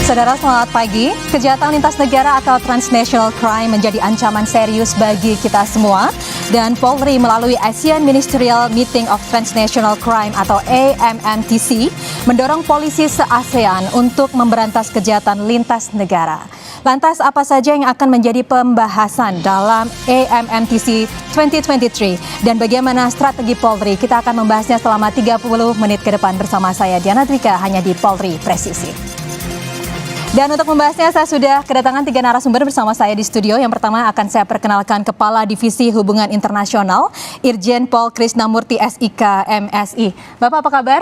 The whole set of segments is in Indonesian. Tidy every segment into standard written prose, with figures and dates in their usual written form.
Saudara, selamat pagi. Kejahatan lintas negara atau transnational crime menjadi ancaman serius bagi kita semua. Dan Polri melalui ASEAN Ministerial Meeting of Transnational Crime atau AMMTC mendorong polisi se-ASEAN untuk memberantas kejahatan lintas negara. Lantas apa saja yang akan menjadi pembahasan dalam AMMTC 2023 dan bagaimana strategi Polri? Kita akan membahasnya selama 30 menit ke depan bersama saya Diana Dwika hanya di Polri Presisi. Dan untuk membahasnya saya sudah kedatangan 3 narasumber bersama saya di studio. Yang pertama akan saya perkenalkan Kepala Divisi Hubungan Internasional Irjen Pol Krisnamurti SIK MSI. Bapak apa kabar?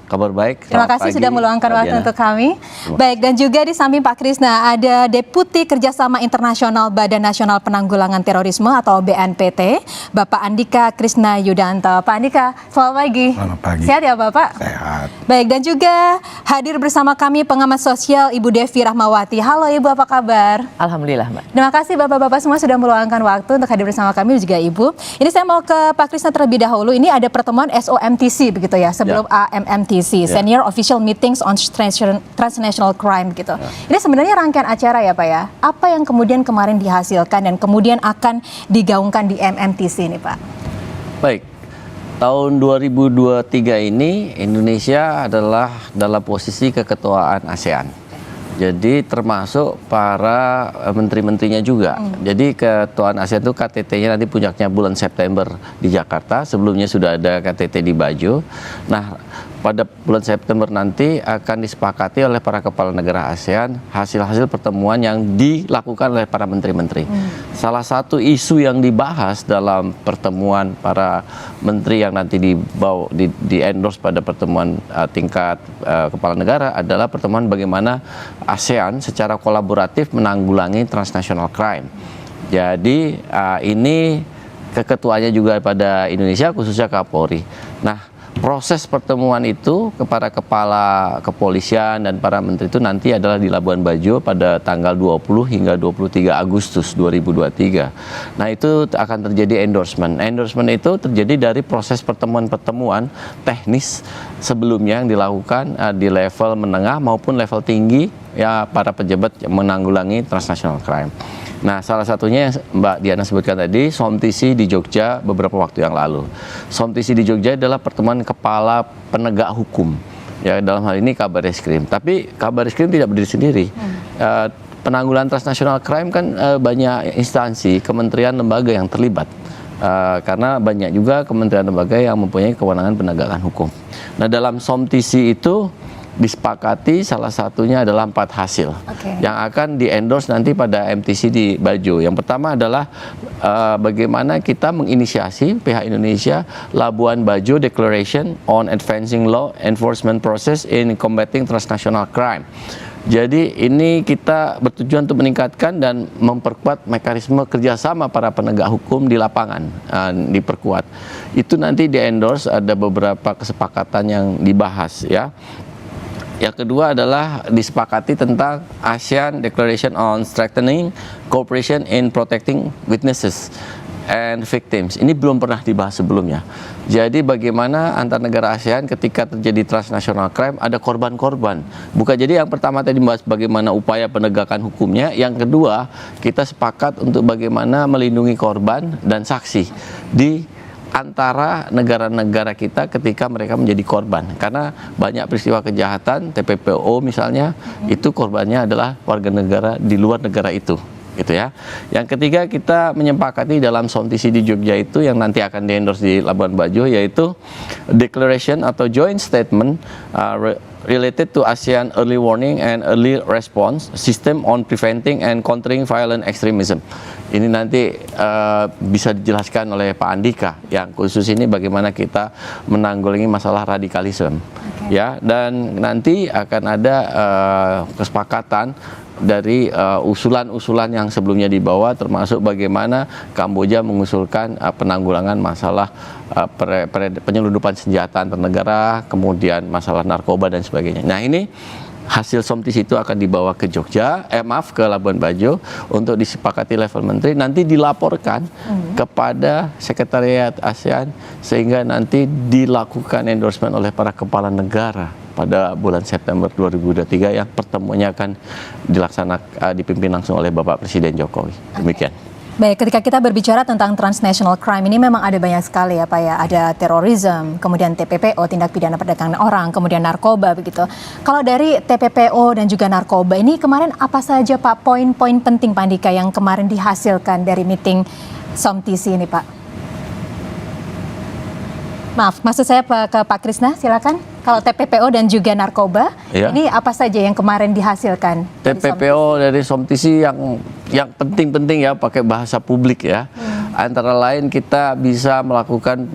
Kabar baik. Terima kasih sudah meluangkan waktu untuk kami. Baik, dan juga di samping Pak Krisna ada Deputi Kerjasama Internasional Badan Nasional Penanggulangan Terorisme atau BNPT, Bapak Andika Krisna Yudanto. Pak Andika, selamat pagi. Selamat pagi. Sehat ya Bapak? Sehat. Baik, dan juga hadir bersama kami pengamat sosial Ibu Devi Rahmawati. Halo Ibu, apa kabar? Alhamdulillah Mbak. Terima kasih Bapak-Bapak semua sudah meluangkan waktu untuk hadir bersama kami juga Ibu. Ini saya mau ke Pak Krisna terlebih dahulu. Ini ada pertemuan SOMTC begitu ya, sebelum AMMTC. Senior Official Meetings on Transnational Crime gitu. Ini sebenarnya rangkaian acara ya Pak ya. Apa yang kemudian kemarin dihasilkan dan kemudian akan digaungkan di MMTC ini Pak? Baik, tahun 2023 ini Indonesia adalah dalam posisi keketuaan ASEAN. Jadi termasuk para menteri-menterinya juga. Jadi ketuaan ASEAN itu KTT-nya nanti puncaknya bulan September di Jakarta. Sebelumnya sudah ada KTT di Bajo. Nah, pada bulan September nanti akan disepakati oleh para kepala negara ASEAN hasil-hasil pertemuan yang dilakukan oleh para menteri-menteri. Salah satu isu yang dibahas dalam pertemuan para menteri yang nanti di-endorse pada pertemuan tingkat kepala negara adalah pertemuan bagaimana ASEAN secara kolaboratif menanggulangi transnational crime. Jadi ini keketuanya juga pada Indonesia khususnya Kapolri. Nah, proses pertemuan itu kepada kepala kepolisian dan para menteri itu nanti adalah di Labuan Bajo pada tanggal 20 hingga 23 Agustus 2023. Nah, itu akan terjadi endorsement. Endorsement itu terjadi dari proses pertemuan-pertemuan teknis sebelumnya yang dilakukan di level menengah maupun level tinggi ya para pejabat yang menanggulangi transnational crime. Nah, salah satunya yang Mbak Diana sebutkan tadi, SOMTC di Jogja beberapa waktu yang lalu. SOMTC di Jogja adalah pertemuan kepala penegak hukum. Ya, dalam hal ini Kabar Reskrim. Tapi Kabar Reskrim tidak berdiri sendiri. Penanggulangan transnational crime kan banyak instansi, kementerian, lembaga yang terlibat. Karena banyak juga kementerian lembaga yang mempunyai kewenangan penegakan hukum. Nah, dalam SOMTC itu disepakati salah satunya adalah 4 hasil yang akan di-endorse nanti pada MTC di Bajo. Yang pertama adalah bagaimana kita menginisiasi pihak Indonesia Labuan Bajo Declaration on Advancing Law Enforcement Process in Combating Transnational Crime. Jadi ini kita bertujuan untuk meningkatkan dan memperkuat mekanisme kerjasama para penegak hukum di lapangan, diperkuat. Itu nanti di-endorse, ada beberapa kesepakatan yang dibahas ya. Yang kedua adalah disepakati tentang ASEAN Declaration on Strengthening Cooperation in Protecting Witnesses and Victims. Ini belum pernah dibahas sebelumnya. Jadi bagaimana antar negara ASEAN ketika terjadi transnational crime ada korban-korban. Bukan, jadi yang pertama tadi membahas bagaimana upaya penegakan hukumnya. Yang kedua, kita sepakat untuk bagaimana melindungi korban dan saksi di antara negara-negara kita ketika mereka menjadi korban, karena banyak peristiwa kejahatan TPPO misalnya itu korbannya adalah warga negara di luar negara itu, gitu ya. Yang ketiga, kita menyepakati dalam SOMTC di Jogja itu yang nanti akan di-endorse di Labuan Bajo, yaitu Declaration atau Joint Statement related to ASEAN Early Warning and Early Response System on Preventing and Countering Violent Extremism. Ini nanti bisa dijelaskan oleh Pak Andika yang khusus ini bagaimana kita menanggulangi masalah radikalisme. Ya, dan nanti akan ada kesepakatan dari usulan-usulan yang sebelumnya dibawa, termasuk bagaimana Kamboja mengusulkan penanggulangan masalah penyelundupan senjata antar negara, kemudian masalah narkoba dan sebagainya. Nah, ini hasil SOMTC itu akan dibawa ke Jogja, ke Labuan Bajo untuk disepakati level menteri, nanti dilaporkan kepada Sekretariat ASEAN sehingga nanti dilakukan endorsement oleh para kepala negara pada bulan September 2023 yang pertemuannya akan dipimpin langsung oleh Bapak Presiden Jokowi. Demikian. Baik, ketika kita berbicara tentang transnational crime ini memang ada banyak sekali ya Pak ya. Ada terorisme, kemudian TPPO, tindak pidana perdagangan orang, kemudian narkoba begitu. Kalau dari TPPO dan juga narkoba ini kemarin apa saja Pak poin-poin penting Pak Andika yang kemarin dihasilkan dari meeting SOMTC ini Pak? Maaf, maksud saya ke Pak Krisna, silakan. Kalau TPPO dan juga narkoba, ini apa saja yang kemarin dihasilkan? TPPO dari SOMTC yang penting-penting ya, pakai bahasa publik ya. Antara lain kita bisa melakukan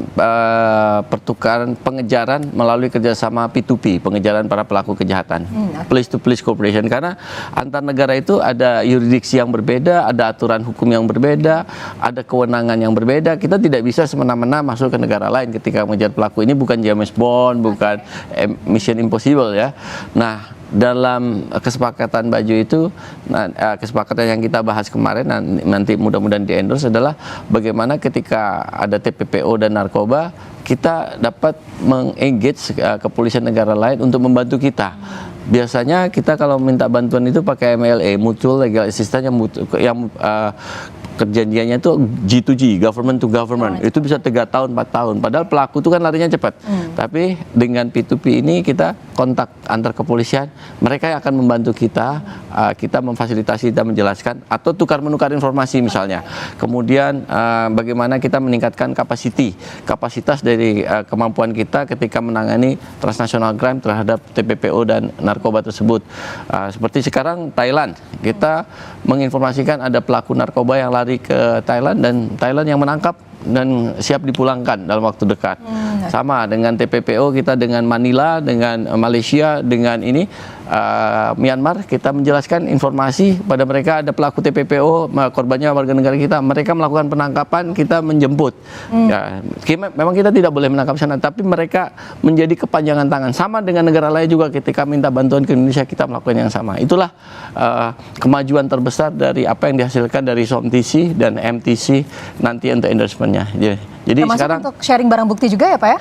pertukaran pengejaran melalui kerjasama P2P, pengejaran para pelaku kejahatan, police to police cooperation, karena antar negara itu ada yurisdiksi yang berbeda, ada aturan hukum yang berbeda, ada kewenangan yang berbeda. Kita tidak bisa semena-mena masuk ke negara lain ketika mengejar pelaku. Ini bukan James Bond, bukan Mission Impossible ya. Nah, dalam kesepakatan baju itu, kesepakatan yang kita bahas kemarin nanti mudah-mudahan di-endorse adalah bagaimana ketika ada TPPO dan narkoba kita dapat meng-engage kepolisian negara lain untuk membantu kita. Biasanya kita kalau minta bantuan itu pakai MLA, Mutual Legal Assistance, yang perjanjiannya itu G2G, government to government, itu bisa 3 tahun, 4 tahun. Padahal pelaku itu kan larinya cepat. Tapi dengan P2P ini kita kontak antar kepolisian, mereka yang akan membantu kita, kita memfasilitasi, kita menjelaskan, atau tukar-menukar informasi misalnya. Kemudian bagaimana kita meningkatkan kapasitas dari kemampuan kita ketika menangani transnational crime terhadap TPPO dan narkoba tersebut. Seperti sekarang Thailand, kita menginformasikan ada pelaku narkoba yang lari ke Thailand dan Thailand yang menangkap dan siap dipulangkan dalam waktu dekat. Sama dengan TPPO kita dengan Manila, dengan Malaysia, dengan ini Myanmar, kita menjelaskan informasi pada mereka ada pelaku TPPO, korbannya warga negara kita, mereka melakukan penangkapan, kita menjemput. Ya, memang kita tidak boleh menangkap sana, tapi mereka menjadi kepanjangan tangan. Sama dengan negara lain juga ketika minta bantuan ke Indonesia kita melakukan yang sama. Itulah kemajuan terbesar dari apa yang dihasilkan dari SOMTC dan MTC nanti untuk endorsement-nya. Jadi termasuk sekarang untuk sharing barang bukti juga ya Pak ya?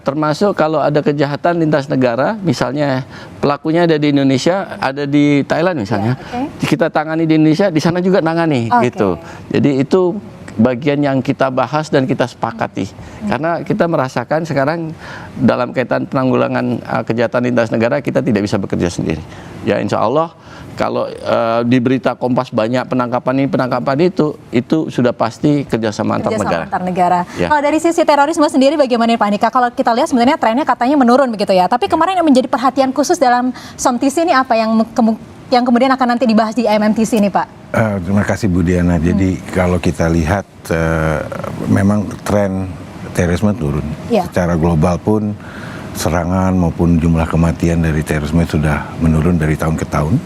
Termasuk kalau ada kejahatan lintas negara, misalnya pelakunya ada di Indonesia, ada di Thailand misalnya, kita tangani di Indonesia, di sana juga nangani gitu. Jadi itu bagian yang kita bahas dan kita sepakati. Karena kita merasakan sekarang dalam kaitan penanggulangan kejahatan lintas negara kita tidak bisa bekerja sendiri. Ya insya Allah kalau di berita Kompas banyak penangkapan ini penangkapan itu sudah pasti kerjasama antar negara. Ya. Kalau dari sisi terorisme sendiri bagaimana Pak Andika? Kalau kita lihat sebenarnya trennya katanya menurun begitu ya. Tapi kemarin yang menjadi perhatian khusus dalam SOMTC ini apa yang kemudian akan nanti dibahas di MMTC ini Pak? Terima kasih Bu Diana. Jadi kalau kita lihat memang tren terorisme turun. Secara global pun serangan maupun jumlah kematian dari terorisme sudah menurun dari tahun ke tahun.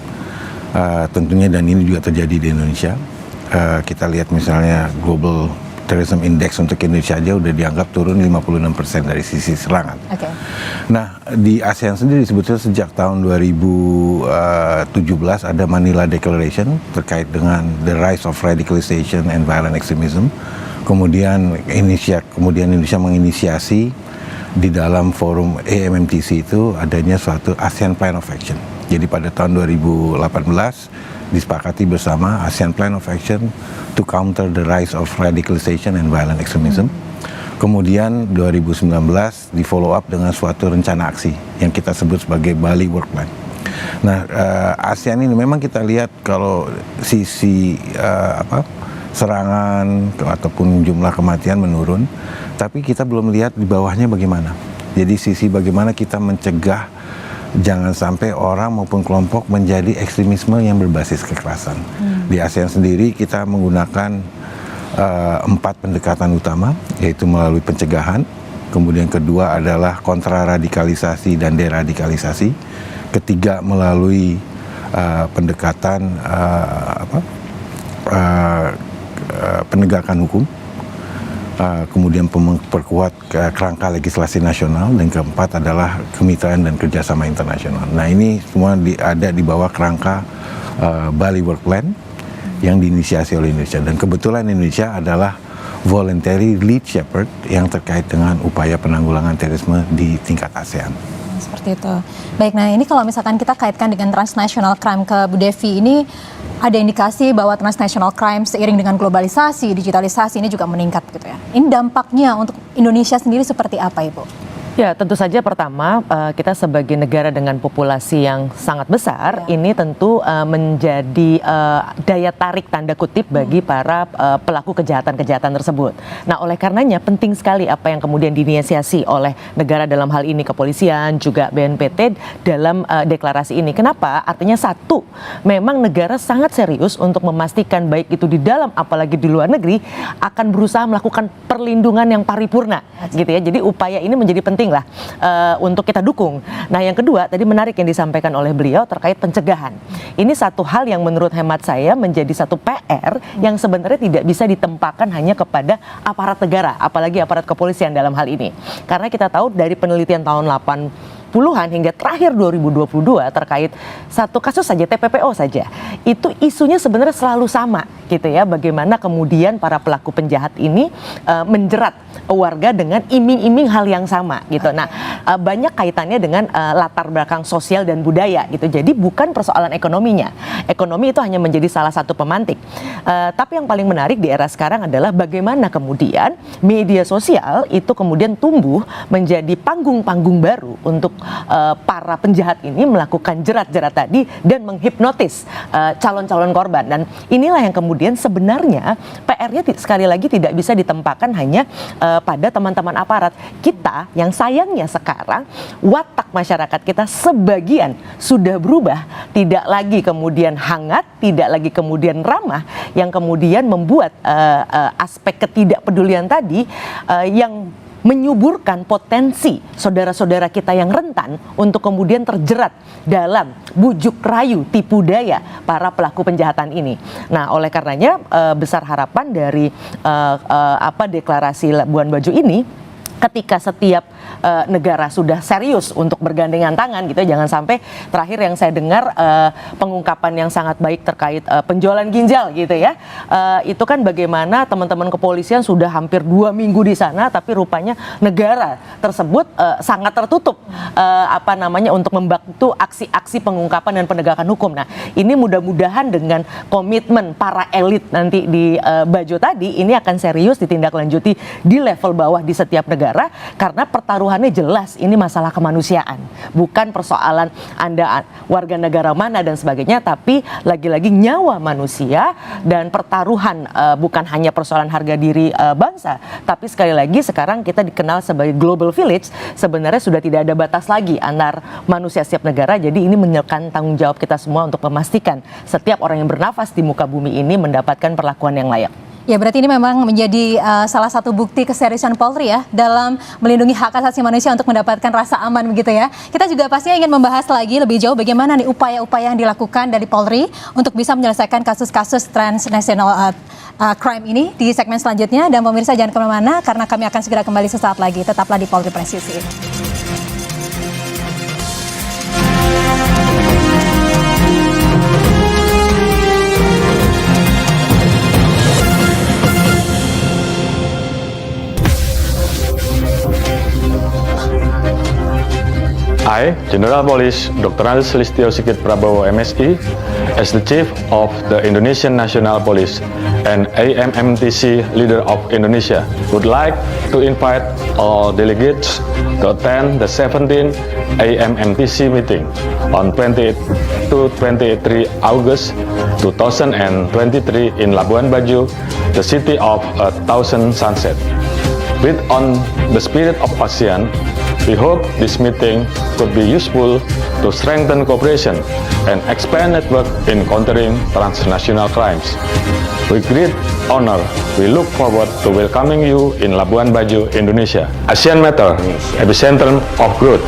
Tentunya dan ini juga terjadi di Indonesia. Kita lihat misalnya Global Terrorism Index untuk Indonesia aja udah dianggap turun 56% dari sisi serangan. Nah, di ASEAN sendiri sebetulnya sejak tahun 2017 ada Manila Declaration terkait dengan the rise of radicalization and violent extremism. Kemudian Indonesia menginisiasi di dalam forum AMMTC itu adanya suatu ASEAN Plan of Action. Jadi pada tahun 2018 disepakati bersama ASEAN Plan of Action to counter the rise of radicalization and violent extremism. Kemudian 2019 di follow up dengan suatu rencana aksi yang kita sebut sebagai Bali Work Plan. Nah, ASEAN ini memang kita lihat kalau sisi serangan ataupun jumlah kematian menurun, tapi kita belum lihat di bawahnya bagaimana. Jadi sisi bagaimana kita mencegah jangan sampai orang maupun kelompok menjadi ekstremisme yang berbasis kekerasan. Di ASEAN sendiri kita menggunakan 4 pendekatan utama, yaitu melalui pencegahan, kemudian kedua adalah kontraradikalisasi dan deradikalisasi, ketiga melalui pendekatan penegakan hukum, kemudian memperkuat kerangka legislasi nasional, dan keempat adalah kemitraan dan kerjasama internasional. Nah ini semua ada di bawah kerangka Bali Work Plan yang diinisiasi oleh Indonesia, dan kebetulan Indonesia adalah voluntary lead shepherd yang terkait dengan upaya penanggulangan terorisme di tingkat ASEAN. Seperti itu. Baik, nah ini kalau misalkan kita kaitkan dengan transnational crime ke Bu Devi, ini ada indikasi bahwa transnational crime seiring dengan globalisasi, digitalisasi ini juga meningkat gitu ya. Ini dampaknya untuk Indonesia sendiri seperti apa, Ibu? Ya, tentu saja pertama kita sebagai negara dengan populasi yang sangat besar, ini tentu menjadi daya tarik tanda kutip bagi para pelaku kejahatan-kejahatan tersebut. Nah, oleh karenanya penting sekali apa yang kemudian diinisiasi oleh negara dalam hal ini kepolisian, juga BNPT dalam deklarasi ini. Kenapa? Artinya satu, memang negara sangat serius untuk memastikan baik itu di dalam apalagi di luar negeri akan berusaha melakukan perlindungan yang paripurna, gitu ya. Jadi upaya ini menjadi penting lah untuk kita dukung. Nah, yang kedua tadi menarik yang disampaikan oleh beliau terkait pencegahan. Ini satu hal yang menurut hemat saya menjadi satu PR yang sebenarnya tidak bisa ditempatkan hanya kepada aparat negara, apalagi aparat kepolisian dalam hal ini. Karena kita tahu dari penelitian tahun 80-an hingga terakhir 2022 terkait satu kasus saja, TPPO saja, itu isunya sebenarnya selalu sama gitu ya, bagaimana kemudian para pelaku penjahat ini menjerat warga dengan iming-iming hal yang sama gitu. Nah, banyak kaitannya dengan latar belakang sosial dan budaya gitu. Jadi bukan persoalan ekonominya. Ekonomi itu hanya menjadi salah satu pemantik. Tapi yang paling menarik di era sekarang adalah bagaimana kemudian media sosial itu kemudian tumbuh menjadi panggung-panggung baru untuk para penjahat ini melakukan jerat-jerat tadi dan menghipnotis calon-calon korban. Dan inilah yang kemudian sebenarnya PR-nya sekali lagi tidak bisa ditempatkan hanya pada teman-teman aparat. Kita yang sayangnya sekarang watak masyarakat kita sebagian sudah berubah, tidak lagi kemudian hangat, tidak lagi kemudian ramah, yang kemudian membuat aspek ketidakpedulian tadi yang menyuburkan potensi saudara-saudara kita yang rentan untuk kemudian terjerat dalam bujuk rayu tipu daya para pelaku penjahatan ini. Nah, oleh karenanya besar harapan dari deklarasi Labuan Bajo ini, ketika setiap negara sudah serius untuk bergandengan tangan gitu, jangan sampai terakhir yang saya dengar pengungkapan yang sangat baik terkait penjualan ginjal gitu ya, itu kan bagaimana teman-teman kepolisian sudah hampir 2 minggu di sana, tapi rupanya negara tersebut sangat tertutup untuk membantu aksi-aksi pengungkapan dan penegakan hukum. Nah, ini mudah-mudahan dengan komitmen para elit nanti di Bajo tadi, ini akan serius ditindaklanjuti di level bawah di setiap negara. Karena pertaruhannya jelas, ini masalah kemanusiaan, bukan persoalan Anda warga negara mana dan sebagainya, tapi lagi-lagi nyawa manusia dan pertaruhan bukan hanya persoalan harga diri bangsa, tapi sekali lagi sekarang kita dikenal sebagai global village, sebenarnya sudah tidak ada batas lagi antar manusia setiap negara. Jadi ini menyerahkan tanggung jawab kita semua untuk memastikan setiap orang yang bernafas di muka bumi ini mendapatkan perlakuan yang layak. Ya, berarti ini memang menjadi salah satu bukti keseriusan Polri ya dalam melindungi hak asasi manusia untuk mendapatkan rasa aman begitu ya. Kita juga pastinya ingin membahas lagi lebih jauh bagaimana nih upaya-upaya yang dilakukan dari Polri untuk bisa menyelesaikan kasus-kasus transnational crime ini di segmen selanjutnya. Dan pemirsa jangan kemana-mana karena kami akan segera kembali sesaat lagi. Tetaplah di Polri Presisi. I, General Police Dr. Andes Listio Sigit Prabowo MSI, as the Chief of the Indonesian National Police and AMMTC Leader of Indonesia, would like to invite all delegates to attend the 17th AMMTC meeting on 20 to 23 August 2023 in Labuan Bajo, the city of a thousand sunsets. With on the spirit of ASEAN, we hope this meeting could be useful to strengthen cooperation and expand network in countering transnational crimes. With great honor, we look forward to welcoming you in Labuan Bajo, Indonesia. ASEAN Matter, epicenter of growth.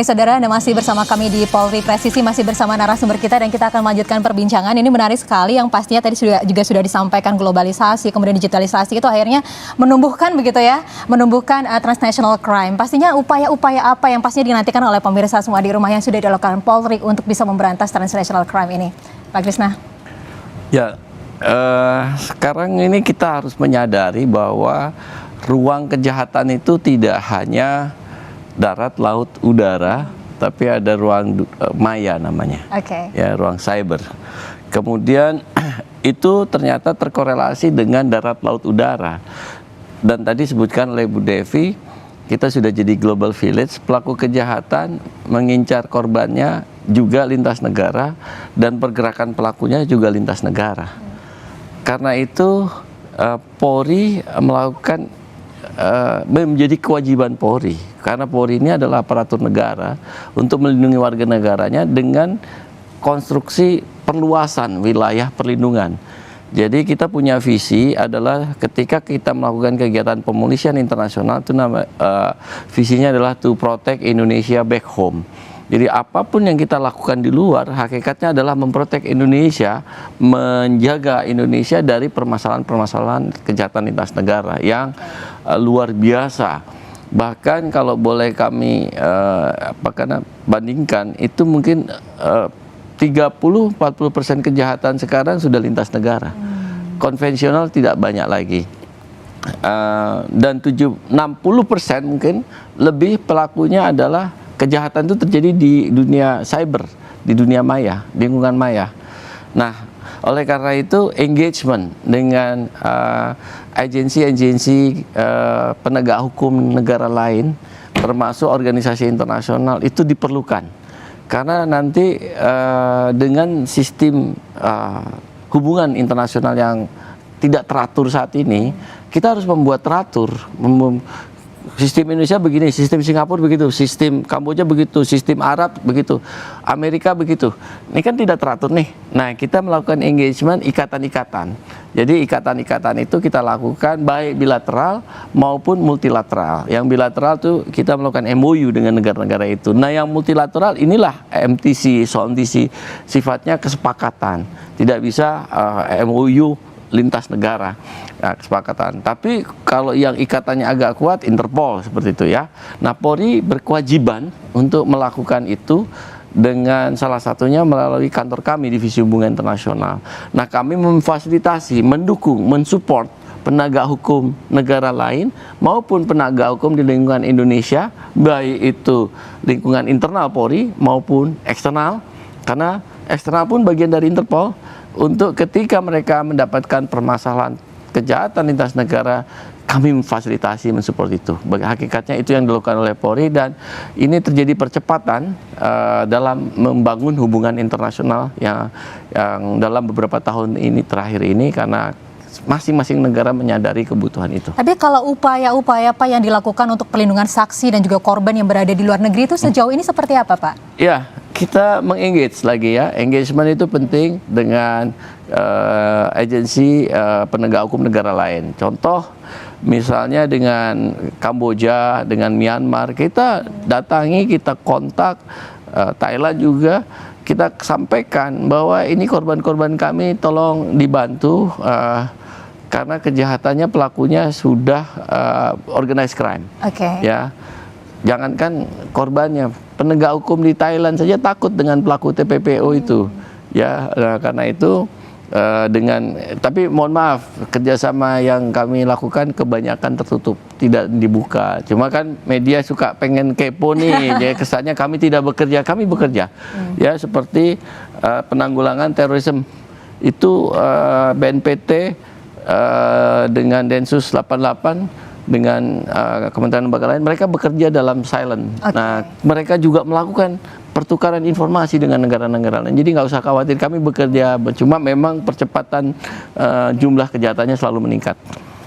Baik saudara, Anda masih bersama kami di Polri Presisi, masih bersama narasumber kita dan kita akan melanjutkan perbincangan. Ini menarik sekali yang pastinya tadi juga sudah disampaikan, globalisasi, kemudian digitalisasi itu akhirnya menumbuhkan begitu ya, menumbuhkan transnational crime. Pastinya upaya-upaya apa yang pastinya dinantikan oleh pemirsa semua di rumah yang sudah dilakukan Polri untuk bisa memberantas transnational crime ini. Pak Krisna. Ya, sekarang ini kita harus menyadari bahwa ruang kejahatan itu tidak hanya darat, laut, udara, tapi ada ruang maya namanya. Ya, ruang cyber. Kemudian itu ternyata terkorelasi dengan darat, laut, udara. Dan tadi disebutkan oleh Bu Devi, kita sudah jadi global village, pelaku kejahatan mengincar korbannya juga lintas negara dan pergerakan pelakunya juga lintas negara. Karena itu Polri melakukan menjadi kewajiban Polri, karena Polri ini adalah aparatur negara untuk melindungi warga negaranya dengan konstruksi perluasan wilayah perlindungan. Jadi kita punya visi adalah ketika kita melakukan kegiatan pemolisian internasional itu visinya adalah to protect Indonesia back home. Jadi apapun yang kita lakukan di luar, hakikatnya adalah memprotek Indonesia, menjaga Indonesia dari permasalahan-permasalahan kejahatan lintas negara yang luar biasa. Bahkan kalau boleh kami bandingkan, itu mungkin 30-40% kejahatan sekarang sudah lintas negara. Konvensional tidak banyak lagi. Dan 60% mungkin lebih pelakunya adalah kejahatan itu terjadi di dunia cyber, di dunia maya, di lingkungan maya. Nah, oleh karena itu engagement dengan agensi-agensi penegak hukum negara lain, termasuk organisasi internasional itu diperlukan. Karena nanti dengan sistem hubungan internasional yang tidak teratur saat ini, kita harus membuat teratur. Sistem Indonesia begini, sistem Singapura begitu, sistem Kamboja begitu, sistem Arab begitu, Amerika begitu. Ini kan tidak teratur nih. Nah, kita melakukan engagement ikatan-ikatan. Jadi ikatan-ikatan itu kita lakukan baik bilateral maupun multilateral. Yang bilateral tuh kita melakukan MOU dengan negara-negara itu. Nah, yang multilateral inilah MTC, SOMTC, sifatnya kesepakatan. Tidak bisa MOU lintas negara, ya, kesepakatan. Tapi kalau yang ikatannya agak kuat, Interpol seperti itu ya. Nah, Polri berkewajiban untuk melakukan itu dengan salah satunya melalui kantor kami Divisi Hubungan Internasional. Nah, kami memfasilitasi, mendukung, mensupport penegak hukum negara lain maupun penegak hukum di lingkungan Indonesia, baik itu lingkungan internal Polri maupun eksternal, karena eksternal pun bagian dari Interpol. Untuk ketika mereka mendapatkan permasalahan kejahatan lintas negara, kami memfasilitasi, mensupport itu. Hakikatnya itu yang dilakukan oleh Polri dan ini terjadi percepatan dalam membangun hubungan internasional yang dalam beberapa tahun ini terakhir ini karena masing-masing negara menyadari kebutuhan itu. Tapi kalau upaya-upaya apa yang dilakukan untuk perlindungan saksi dan juga korban yang berada di luar negeri itu sejauh ini seperti apa, Pak? Ya, kita mengengage lagi ya. Engagement itu penting dengan agensi penegak hukum negara lain. Contoh misalnya dengan Kamboja, dengan Myanmar, kita datangi, kita kontak, Thailand juga, kita sampaikan bahwa ini korban-korban kami tolong dibantu karena kejahatannya pelakunya sudah organized crime. Ya, jangankan korbannya, penegak hukum di Thailand saja takut dengan pelaku TPPO itu. Ya, karena itu tapi mohon maaf, kerjasama yang kami lakukan kebanyakan tertutup, tidak dibuka. Cuma kan media suka pengen kepo nih, jadi kesannya kami tidak bekerja, kami bekerja. Ya, seperti penanggulangan terorisme itu BNPT dengan Densus 88 dengan kementerian lembaga lain, mereka bekerja dalam silent. Nah, mereka juga melakukan pertukaran informasi dengan negara-negara lain. Jadi nggak usah khawatir, kami bekerja. Cuma memang percepatan jumlah kejahatannya selalu meningkat.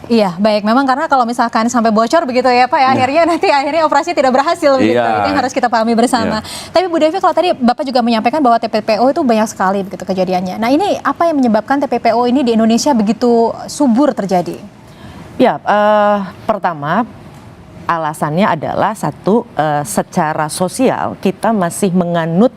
Iya, baik. Memang karena kalau misalkan sampai bocor begitu ya Pak, ya, akhirnya operasi tidak berhasil begitu. Itu yang harus kita pahami bersama. Tapi Bu Devi, kalau tadi Bapak juga menyampaikan bahwa TPPO itu banyak sekali begitu kejadiannya. Nah, ini apa yang menyebabkan TPPO ini di Indonesia begitu subur terjadi? Ya, pertama Alasannya adalah satu, secara sosial kita masih menganut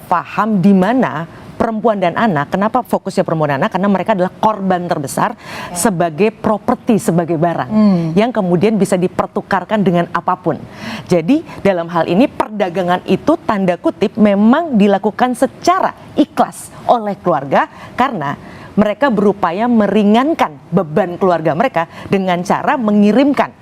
paham di mana perempuan dan anak, kenapa fokusnya perempuan dan anak? Karena mereka adalah korban terbesar sebagai properti, sebagai barang yang kemudian bisa dipertukarkan dengan apapun. Jadi dalam hal ini perdagangan itu tanda kutip memang dilakukan secara ikhlas oleh keluarga karena mereka berupaya meringankan beban keluarga mereka dengan cara mengirimkan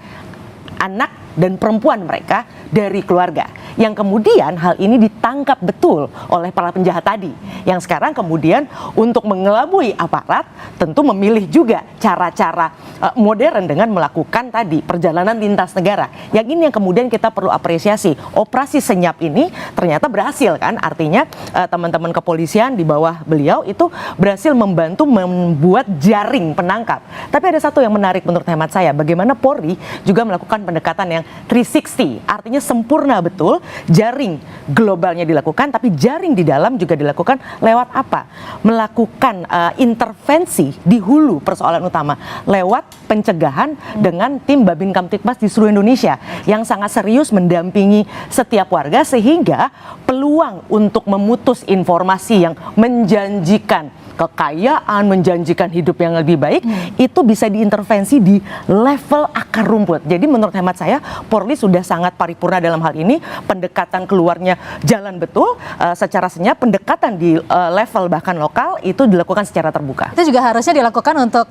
anak dan perempuan mereka dari keluarga, yang kemudian hal ini ditangkap betul oleh para penjahat tadi, yang sekarang kemudian untuk mengelabui aparat tentu memilih juga cara-cara modern dengan melakukan tadi perjalanan lintas negara. Yang ini yang kemudian kita perlu apresiasi. Operasi Senyap ini ternyata berhasil kan, artinya teman-teman kepolisian di bawah beliau itu berhasil membantu membuat jaring penangkap. Tapi ada satu yang menarik menurut hemat saya, bagaimana Polri juga melakukan pendekatan yang 360, artinya sempurna betul. Jaring globalnya dilakukan, tapi jaring di dalam juga dilakukan lewat apa? Melakukan intervensi di hulu persoalan utama lewat pencegahan dengan tim Babin Kamtibmas di seluruh Indonesia yang sangat serius mendampingi setiap warga, sehingga peluang untuk memutus informasi yang menjanjikan kekayaan, menjanjikan hidup yang lebih baik, itu bisa diintervensi di level akar rumput. Jadi menurut hemat saya, Polri sudah sangat paripurna dalam hal ini. Pendekatan keluarnya jalan betul, secara senyap. Pendekatan di level bahkan lokal itu dilakukan secara terbuka. Itu juga harusnya dilakukan untuk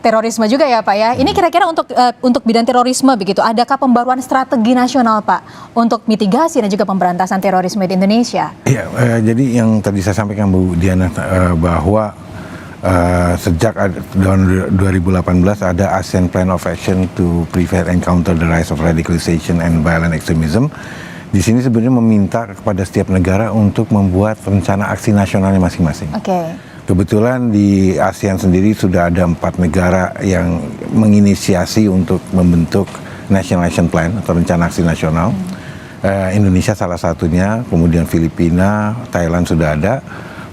terorisme juga ya Pak ya. Ini kira-kira untuk bidang terorisme begitu, adakah pembaruan strategi nasional Pak untuk mitigasi dan juga pemberantasan terorisme di Indonesia? Iya, jadi yang tadi saya sampaikan Bu Diana, bahwa sejak tahun 2018 ada ASEAN Plan of Action to Prevent and Counter the Rise of Radicalization and Violent Extremism. Di sini sebenarnya meminta kepada setiap negara untuk membuat rencana aksi nasionalnya masing-masing. Oke. Kebetulan di ASEAN sendiri sudah ada 4 negara yang menginisiasi untuk membentuk National Action Plan atau rencana aksi nasional. Indonesia salah satunya, kemudian Filipina, Thailand sudah ada.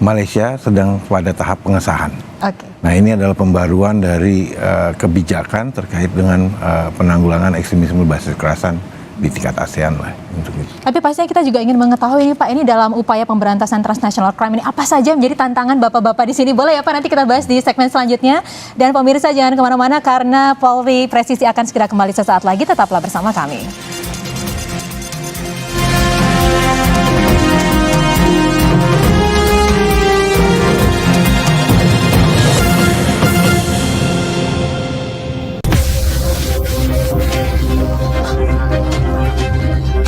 Malaysia sedang pada tahap pengesahan. Oke. Nah, ini adalah pembaruan dari kebijakan terkait dengan penanggulangan ekstremisme berbasis kekerasan di tingkat ASEAN lah untuk itu. Tapi pastinya kita juga ingin mengetahui nih Pak, ini dalam upaya pemberantasan transnational crime ini apa saja menjadi tantangan bapak-bapak di sini? Boleh ya Pak, nanti kita bahas di segmen selanjutnya. Dan pemirsa jangan kemana-mana karena Polri Presisi akan segera kembali sesaat lagi. Tetaplah bersama kami.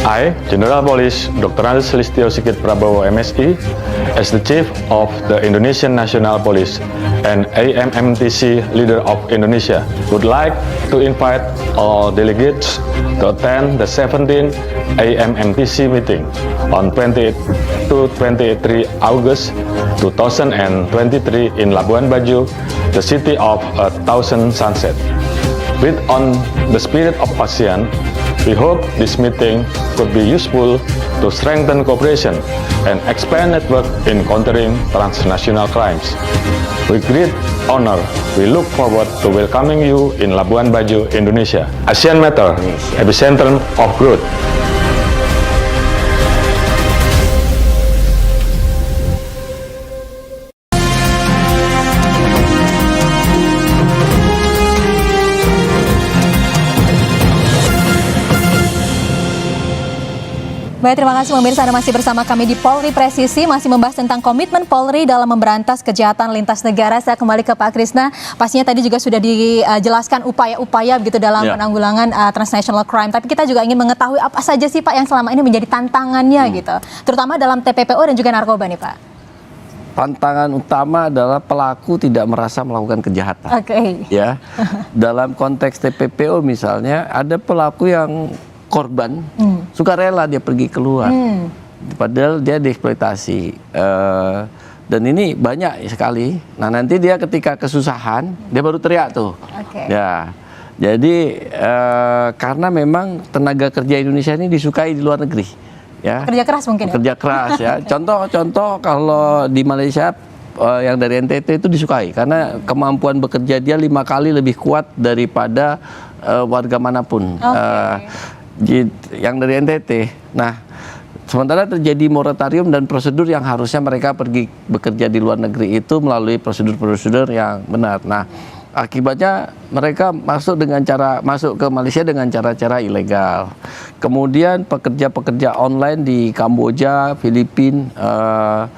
I, General Police Dr. Andes Listio Sigit Prabowo MSI, as the Chief of the Indonesian National Police and AMMTC Leader of Indonesia, would like to invite all delegates to attend the 17th AMMTC meeting on 20 to 23 August 2023 in Labuan Bajo, the city of a thousand sunsets. With on the spirit of ASEAN, we hope this meeting could be useful to strengthen cooperation and expand network in countering transnational crimes. With great honor, we look forward to welcoming you in Labuan Bajo, Indonesia. ASEAN Matter, epicentrum of growth. Baik, terima kasih pemirsa, Anda masih bersama kami di Polri Presisi, masih membahas tentang komitmen Polri dalam memberantas kejahatan lintas negara. Saya kembali ke Pak Krisna. Pastinya tadi juga sudah dijelaskan upaya-upaya begitu dalam penanggulangan transnational crime. Tapi kita juga ingin mengetahui apa saja sih Pak yang selama ini menjadi tantangannya gitu, terutama dalam TPPO dan juga narkoba nih Pak. Tantangan utama adalah pelaku tidak merasa melakukan kejahatan. Oke. Ya, dalam konteks TPPO misalnya ada pelaku yang korban sukarela dia pergi keluar, padahal dia dieksploitasi, dan ini banyak sekali. Nah nanti dia ketika kesusahan dia baru teriak tuh. Ya, jadi karena memang tenaga kerja Indonesia ini disukai di luar negeri. Ya. Kerja keras mungkin. Kerja keras ya. Contoh kalau di Malaysia yang dari NTT itu disukai karena kemampuan bekerja dia 5 kali lebih kuat daripada warga manapun yang dari NTT. Nah, sementara terjadi moratorium dan prosedur yang harusnya mereka pergi bekerja di luar negeri itu melalui prosedur-prosedur yang benar. Nah, akibatnya mereka masuk ke Malaysia dengan cara-cara ilegal. Kemudian pekerja-pekerja online di Kamboja, Filipina,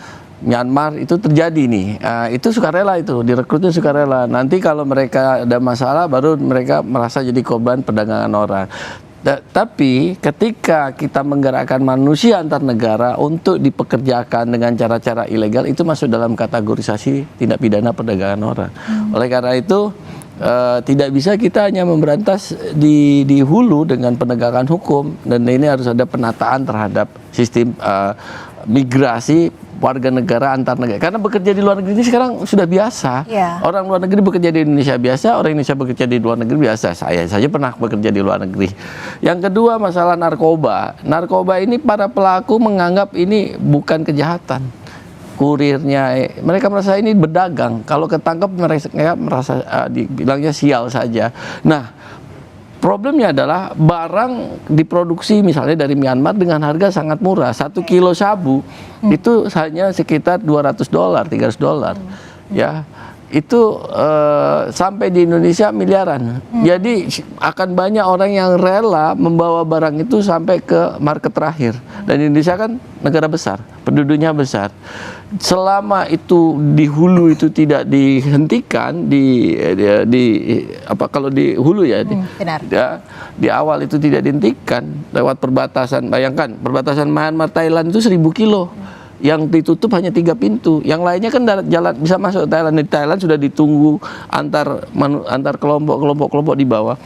Myanmar itu terjadi nih. Itu sukarela, itu direkrutnya sukarela. Nanti kalau mereka ada masalah baru mereka merasa jadi korban perdagangan orang. Tapi ketika kita menggerakkan manusia antar negara untuk dipekerjakan dengan cara-cara ilegal, itu masuk dalam kategorisasi tindak pidana perdagangan orang. Oleh karena itu tidak bisa kita hanya memberantas di hulu dengan penegakan hukum, dan ini harus ada penataan terhadap sistem migrasi warga negara antar negara. Karena bekerja di luar negeri ini sekarang sudah biasa. Orang luar negeri bekerja di Indonesia biasa, orang Indonesia bekerja di luar negeri biasa. Saya saja pernah bekerja di luar negeri. Yang kedua, masalah narkoba. Narkoba ini para pelaku menganggap ini bukan kejahatan. Kurirnya, mereka merasa ini berdagang. Kalau ketangkap mereka merasa dibilangnya sial saja. Nah, problemnya adalah barang diproduksi misalnya dari Myanmar dengan harga sangat murah. 1 kilo sabu itu hanya sekitar $200, $300. Ya, itu sampai di Indonesia miliaran. Jadi akan banyak orang yang rela membawa barang itu sampai ke market terakhir. Dan Indonesia kan negara besar, penduduknya besar. Selama itu di hulu itu tidak dihentikan, kalau di hulu ya, di awal itu tidak dihentikan lewat perbatasan. Bayangkan perbatasan Myanmar Thailand itu 1.000 kilo. Yang ditutup hanya 3 pintu, yang lainnya kan jalan bisa masuk Thailand. Di Thailand sudah ditunggu antar kelompok di bawah,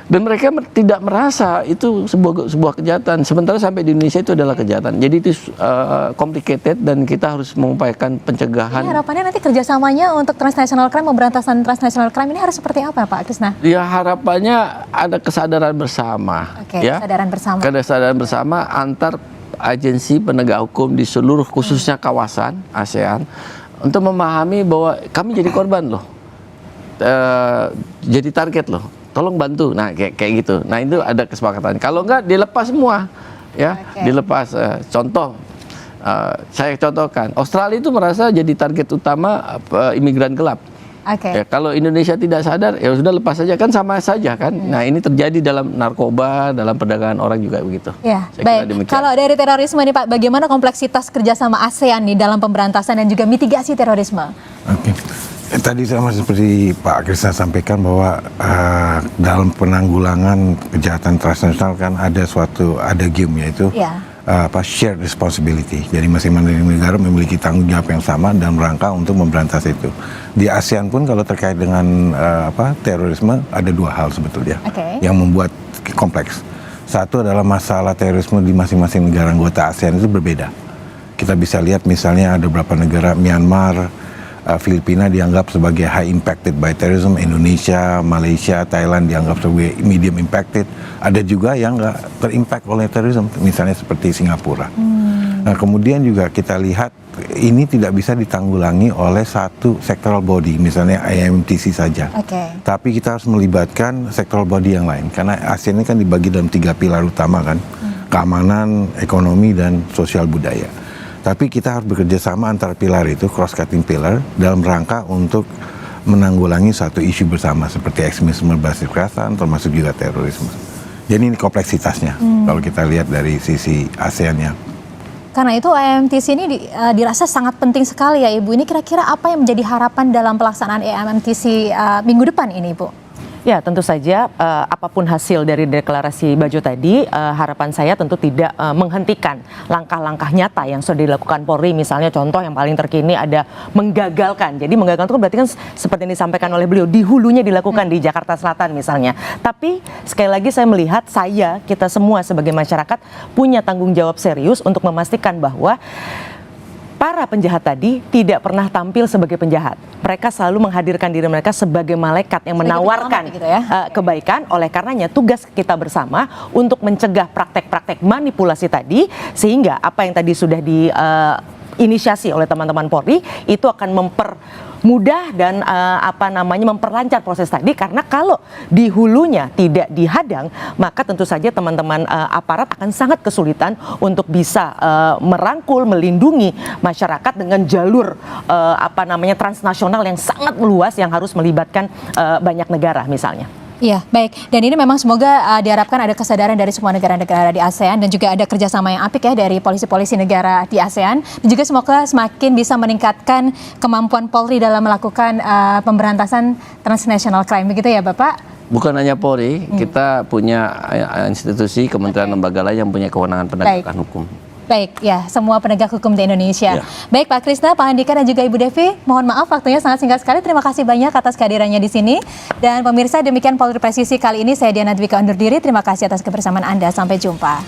dan mereka tidak merasa itu sebuah kejahatan. Sementara sampai di Indonesia itu adalah kejahatan. Jadi itu complicated dan kita harus mengupayakan pencegahan. Ini harapannya nanti kerjasamanya untuk transnational crime, pemberantasan transnational crime ini harus seperti apa, Pak Krisna? Ya, harapannya ada kesadaran bersama. Kesadaran bersama antar agensi penegak hukum di seluruh khususnya kawasan ASEAN untuk memahami bahwa kami jadi korban loh, jadi target loh, tolong bantu. Nah, kayak gitu. Nah, itu ada kesepakatan. Kalau enggak dilepas semua, ya, dilepas. Contoh, saya contohkan, Australia itu merasa jadi target utama imigran gelap. Ya, kalau Indonesia tidak sadar, ya sudah lepas saja, kan sama saja kan. Nah, ini terjadi dalam narkoba, dalam perdagangan orang juga begitu. Ya, baik. Kalau dari terorisme nih Pak, bagaimana kompleksitas kerjasama ASEAN nih dalam pemberantasan dan juga mitigasi terorisme? Tadi sama seperti Pak Krisna sampaikan bahwa dalam penanggulangan kejahatan transnasional kan ada game, yaitu shared responsibility. Jadi masing-masing negara memiliki tanggung jawab yang sama dalam rangka untuk memberantas itu. Di ASEAN pun kalau terkait dengan terorisme ada 2 hal sebetulnya yang membuat kompleks. Satu adalah masalah terorisme di masing-masing negara anggota ASEAN itu berbeda. Kita bisa lihat misalnya ada beberapa negara, Myanmar, Filipina dianggap sebagai high impacted by terrorism, Indonesia, Malaysia, Thailand dianggap sebagai medium impacted. Ada juga yang nggak terimpact oleh terorisme, misalnya seperti Singapura. Nah, kemudian juga kita lihat ini tidak bisa ditanggulangi oleh satu sectoral body, misalnya IMTC saja. Tapi kita harus melibatkan sectoral body yang lain, karena ASEAN ini kan dibagi dalam 3 pilar utama kan, keamanan, ekonomi, dan sosial budaya. Tapi kita harus bekerja sama antara pilar itu, cross-cutting pillar, dalam rangka untuk menanggulangi satu isu bersama seperti ekstremisme berbasis kekerasan, termasuk juga terorisme. Jadi ini kompleksitasnya kalau kita lihat dari sisi ASEAN-nya. Karena itu IMTC ini dirasa sangat penting sekali ya Ibu. Ini kira-kira apa yang menjadi harapan dalam pelaksanaan IMTC minggu depan ini Ibu? Ya, tentu saja apapun hasil dari deklarasi Bajo tadi, harapan saya tentu tidak menghentikan langkah-langkah nyata yang sudah dilakukan Polri. Misalnya contoh yang paling terkini ada menggagalkan. Jadi menggagalkan itu berarti kan seperti yang disampaikan oleh beliau, di hulunya dilakukan di Jakarta Selatan misalnya. Tapi sekali lagi saya melihat kita semua sebagai masyarakat punya tanggung jawab serius untuk memastikan bahwa para penjahat tadi tidak pernah tampil sebagai penjahat. Mereka selalu menghadirkan diri mereka sebagai malaikat yang menawarkan kebaikan. Oleh karenanya tugas kita bersama untuk mencegah praktek-praktek manipulasi tadi, sehingga apa yang tadi sudah diinisiasi oleh teman-teman Polri itu akan mudah dan memperlancar proses tadi, karena kalau di hulunya tidak dihadang, maka tentu saja teman-teman aparat akan sangat kesulitan untuk bisa merangkul, melindungi masyarakat dengan jalur transnasional yang sangat luas yang harus melibatkan banyak negara misalnya. Iya, baik. Dan ini memang semoga diharapkan ada kesadaran dari semua negara-negara di ASEAN dan juga ada kerjasama yang apik ya dari polisi-polisi negara di ASEAN. Dan juga semoga semakin bisa meningkatkan kemampuan Polri dalam melakukan pemberantasan transnational crime. Begitu ya Bapak? Bukan hanya Polri, kita punya institusi, kementerian lembaga lain yang punya kewenangan penegakan hukum. Baik, ya semua penegak hukum di Indonesia. Ya. Baik Pak Krisna, Pak Andika dan juga Ibu Devi, mohon maaf waktunya sangat singkat sekali. Terima kasih banyak atas kehadirannya di sini. Dan pemirsa, demikian Polri Presisi kali ini. Saya Diana Dwika undur diri. Terima kasih atas kebersamaan Anda. Sampai jumpa.